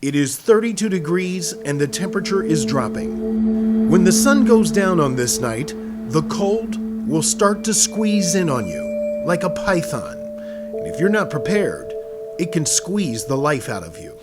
It is 32 degrees and the temperature is dropping. When the sun goes down on this night, the cold will start to squeeze in on you like a python. And if you're not prepared, it can squeeze the life out of you.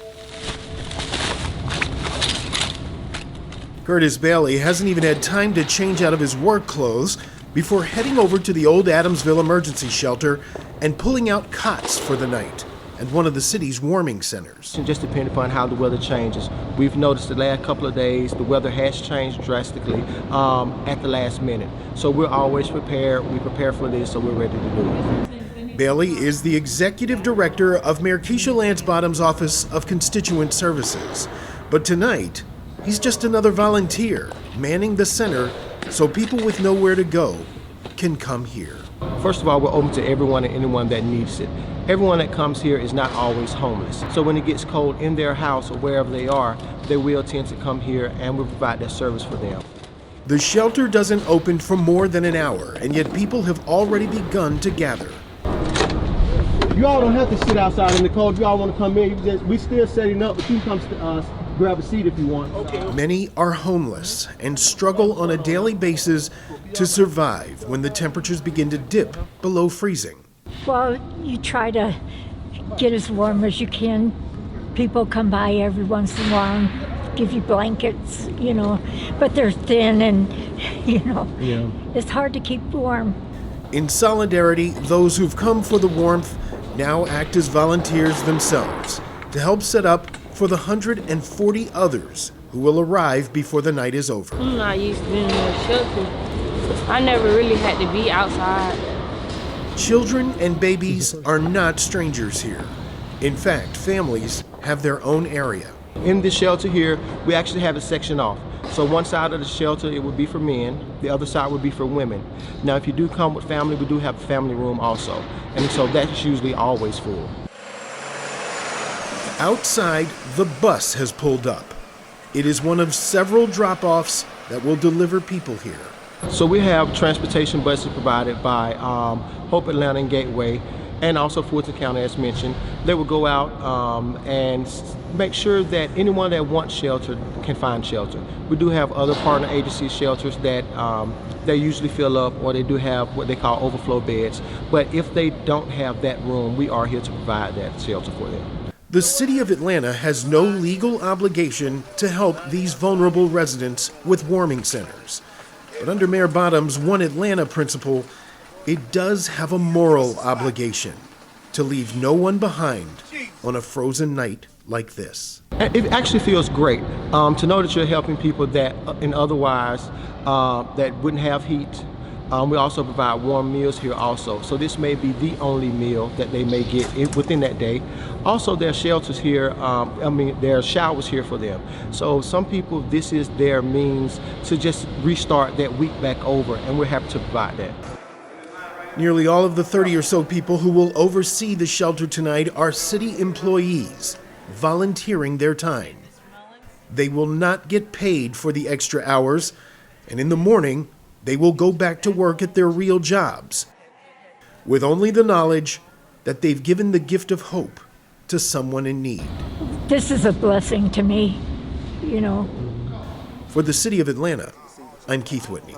Curtis Bailey hasn't even had time to change out of his work clothes before heading over to the old Adamsville emergency shelter and pulling out cots for the night at one of the city's warming centers. Just depending upon how the weather changes. We've noticed the last couple of days the weather has changed drastically at the last minute. So we're always prepared. We prepare for this, so we're ready to do it. Bailey is the executive director of Mayor Keisha Lance Bottom's Office of Constituent Services. But tonight, he's just another volunteer manning the center so people with nowhere to go can come here. First of all, we're open to everyone and anyone that needs it. Everyone that comes here is not always homeless. So when it gets cold in their house or wherever they are, they will tend to come here and we provide that service for them. The shelter doesn't open for more than an hour, and yet people have already begun to gather. You all don't have to sit outside in the cold. If you all want to come in, we're still setting up, but you can come to us, grab a seat if you want. Okay. Many are homeless and struggle on a daily basis to survive when the temperatures begin to dip below freezing. Well, you try to get as warm as you can. People come by every once in a while and give you blankets, but they're thin and, Yeah. It's hard to keep warm. In solidarity, those who've come for the warmth now act as volunteers themselves to help set up for the 140 others who will arrive before the night is over. I'm not used to being in a shelter. I never really had to be outside. Children and babies are not strangers here. In fact, families have their own area. In this shelter here, we actually have a section off. So one side of the shelter, it would be for men. The other side would be for women. Now, if you do come with family, we do have a family room also. And so that's usually always full. Outside, the bus has pulled up. It is one of several drop-offs that will deliver people here. So we have transportation buses provided by Hope Atlanta and Gateway, and also Fulton County, as mentioned. They will go out and make sure that anyone that wants shelter can find shelter. We do have other partner agency shelters that they usually fill up, or they do have what they call overflow beds. But if they don't have that room, we are here to provide that shelter for them. The City of Atlanta has no legal obligation to help these vulnerable residents with warming centers. But under Mayor Bottom's One Atlanta principle, it does have a moral obligation to leave no one behind on a frozen night like this. It actually feels great to know that you're helping people that otherwise that wouldn't have heat. We also provide warm meals here also. So this may be the only meal that they may get within that day. Also, there are shelters here, there are showers here for them. So some people, this is their means to just restart that week back over, and we're happy to provide that. Nearly all of the 30 or so people who will oversee the shelter tonight are city employees, volunteering their time. They will not get paid for the extra hours, and in the morning, they will go back to work at their real jobs, with only the knowledge that they've given the gift of hope to someone in need. This is a blessing to me, For the City of Atlanta, I'm Keith Whitney.